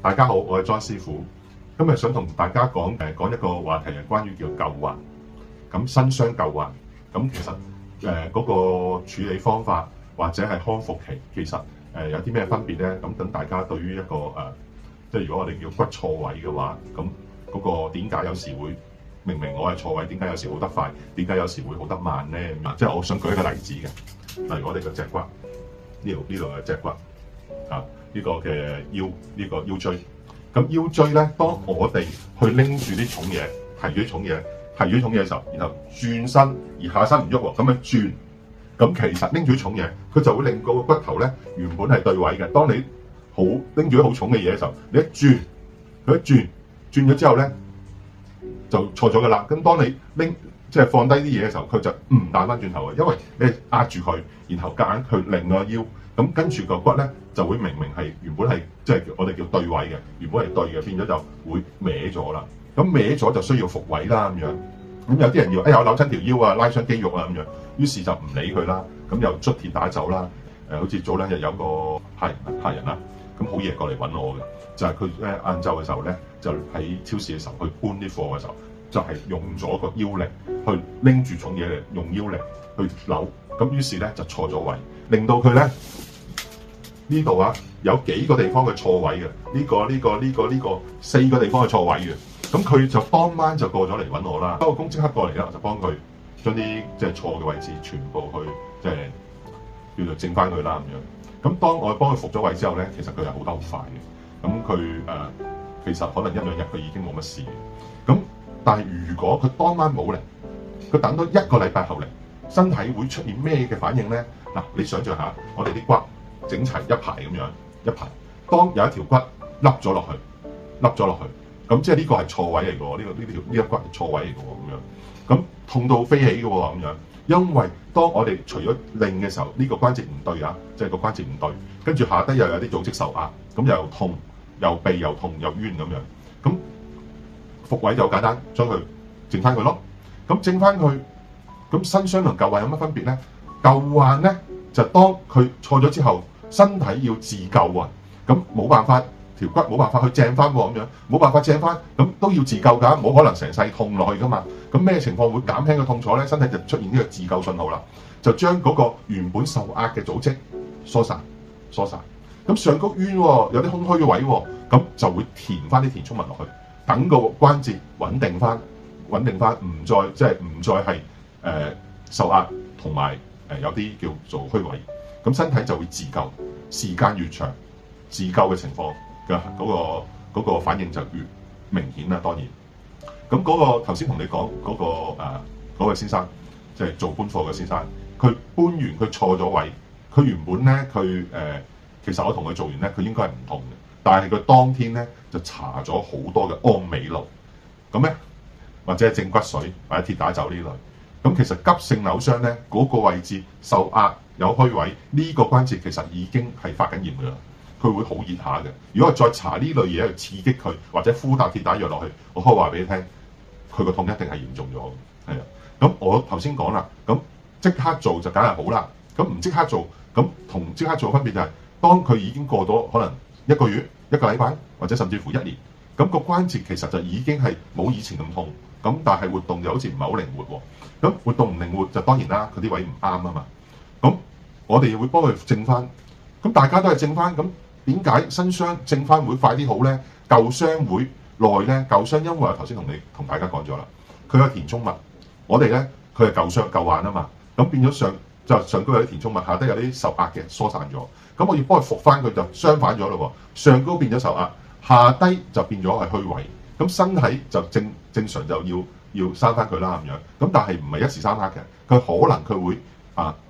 大家好，我係莊師傅。今日想同大家講一個話題，係關於叫舊患。咁新傷舊患，咁其實嗰個處理方法或者係康復期，其實有啲咩分別咧？咁等大家對於一個即係如果我哋叫骨錯位嘅話，咁嗰個點解有時會明明我係錯位，點解有時好得快，點解有時會好得慢咧？即係我想舉一個例子嘅，例如我哋嘅脊骨呢度嘅脊骨啊。呢個嘅腰，呢個腰椎，咁腰椎咧，當我哋去拎住啲重嘢，提住啲重嘢嘅時候，然後轉身而下身唔喐喎，咁樣轉，咁其實拎住啲重嘢，佢就會令個骨頭咧原本係對位嘅。當你好拎住啲好重嘅嘢嘅時候，你一轉，佢一轉咗之後咧就錯咗噶啦。咁當你拎即係放低啲嘢嘅時候，佢就唔彈翻轉頭嘅，因為你壓住佢，然後夾硬去擰個腰。咁跟住個骨咧就會明係原本係即係我哋叫對位嘅，原本係對嘅，變咗就會歪咗啦。咁歪咗就需要復位啦咁樣。咁有啲人要我扭親條腰啊，拉傷肌肉啊咁樣，於是就唔理佢啦。咁又捽鐵打走啦。好似早兩日有個客人啦，咁好夜過嚟揾我嘅，就係佢咧晏晝嘅時候咧，就喺超市嘅時候去搬啲貨嘅時候，就係用咗個腰力去拎住重嘢嚟，用腰力去扭，咁於是咧就錯咗位，令到佢咧。呢度有幾個地方嘅錯位嘅，呢個4個地方嘅錯位嘅，咁佢就當晚就過咗嚟揾我啦。個工即刻過嚟啦，我就幫佢將啲即係錯嘅位置全部去即係叫做正翻佢啦咁樣。咁當我幫佢復咗位之後咧，其實佢係好得好快嘅。咁佢其實可能1-2日佢已經冇乜事嘅。咁但係如果佢當晚冇嚟，佢等到1個禮拜後嚟，身體會出現咩嘅反應咧？嗱，你想象下，我哋啲骨整齊一排咁樣一排，當有一條骨凹咗落去，咁即係呢個係錯位嚟嘅喎，呢一骨係錯位嚟嘅喎咁樣，咁痛到飛起嘅喎咁樣，因為當我哋除咗擰嘅時候，呢個關節唔對啊，即係個關節唔對，跟住下低又有啲組織受壓，咁又痛又痹又痛又冤咁樣，咁復位就好簡單，將佢整翻佢咯，咁整翻佢，咁新傷同舊患有乜分別咧？舊患咧就當佢錯咗之後。身體要自救啊，咁冇辦法，條骨冇辦法去正翻喎，咁樣冇辦法正翻，咁都要自救㗎，冇可能成世痛落去㗎嘛。咁咩情況會減輕個痛楚咧？身體就出現呢個自救信號啦，就將嗰個原本受壓嘅組織疏散。咁上高冤喎，有啲空虛嘅位喎，咁就會填翻啲填充物落去，等個關節穩定翻，唔再係受壓同埋有啲叫做虛位。咁身體就會自救，時間越長，自救嘅情況嘅嗰個反應就越明顯啦。當然，咁嗰個頭先同你講嗰位先生，即係做搬貨嘅先生，佢搬完佢錯咗位，佢原本咧其實我同佢做完咧，佢應該係唔痛嘅，但係佢當天咧就搽咗好多嘅安美露，咁咧或者係正骨水或者鐵打走呢類，咁其實急性扭傷咧嗰個位置受壓。有虛位，呢個關節其實已經係發緊炎㗎啦，佢會好熱下嘅。如果我再搽呢類嘢去刺激佢，或者敷笪鐵打藥落去，我可以話俾你聽，佢個痛一定係嚴重咗。係啊，咁我頭先講啦，咁即刻做就梗係好啦。咁唔即刻做，咁同即刻做分別就係，當佢已經過咗可能1個月、1個禮拜，或者甚至乎1年，咁個關節其實就已經係冇以前咁痛，咁但係活動就好似唔係好靈活喎。咁活動唔靈活就當然啦，佢啲位唔啱啊嘛。咁我哋會幫佢正翻，咁大家都係正翻，咁點解新傷正翻會快啲好咧？舊傷會耐咧？舊傷因為我頭先同大家講咗啦，佢有填充物，我哋咧佢係舊傷舊患啊嘛，咁變咗上高有啲填充物，下低有啲受壓嘅疏散咗，咁我要幫佢復翻佢就相反咗咯喎，上高變咗受壓，下低就變咗係虛位，咁身體就正常就要生翻佢啦咁樣，咁但係唔係一時三刻嘅，佢可能佢會。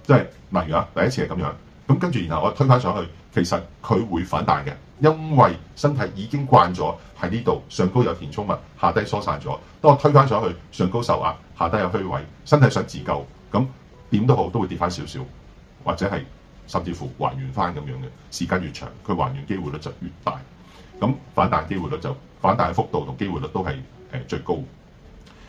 即係例如第一次係咁樣，咁跟住然後我推返上去，其實佢會反彈嘅，因為身體已經慣咗喺呢度上高有填充物，下低疏散咗。當我推返上去，上高受壓，下低有虛位，身體想自救，咁點都好都會跌返少少，或者係甚至乎還原返咁樣嘅。時間越長，佢還原機會率就越大，咁反彈機會率就反彈嘅幅度同機會率都係最高。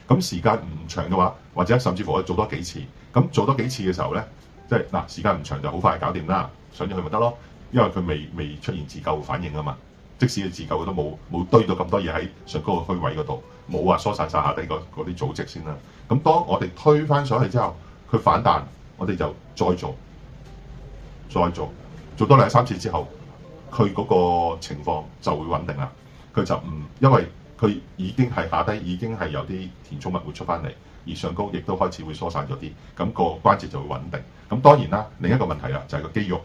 咁時間唔長嘅話，或者甚至乎我做多幾次，咁做多幾次嘅時候咧，即係時間唔長就好快搞掂啦，上咗去咪得咯，因為佢未出現自救反應啊嘛。即使你自救都冇堆到咁多嘢喺上高個虛位嗰度，冇話疏散晒下底嗰啲組織先啦。咁當我哋推翻上去之後，佢反彈，我哋就再做多2、3次之後，佢嗰個情況就會穩定啦。佢就唔因為佢已經係下低已經係有啲填充物會出翻嚟，而上高亦都開始會疏散咗啲，咁個關節就會穩定。咁當然啦，另一個問題啦就係個肌肉，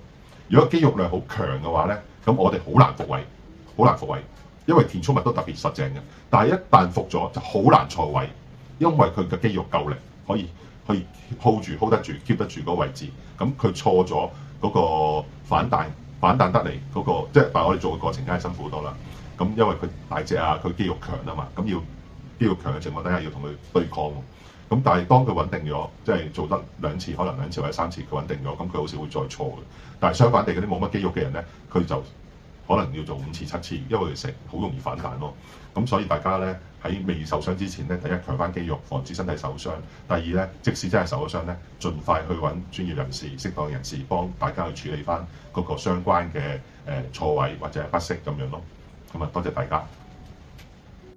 如果肌肉量好強嘅話咧，咁我哋好難復位，因為填充物都特別實淨嘅。但係一旦復咗就好難錯位，因為佢嘅肌肉夠力，可以 hold 得住 keep 得住嗰個位置。咁佢錯咗嗰個反彈得嚟嗰個，即係但係我哋做嘅過程梗係辛苦好多啦。咁因為佢大隻啊，佢肌肉強啊嘛，咁要肌肉強嘅情況底下要同佢對抗。咁但係當佢穩定咗，即係做得2次，可能2次或者3次佢穩定咗，咁佢好少會再錯嘅。但係相反地，嗰啲冇乜肌肉嘅人咧，佢就可能要做5次、7次，因為佢好容易反彈咯。咁所以大家咧喺未受傷之前咧，第一強翻肌肉，防止身體受傷；第二咧，即使真係受咗傷咧，盡快去揾專業人士、適當人士幫大家去處理翻嗰個相關嘅錯位或者不適咁樣咯。咁啊，多謝大家。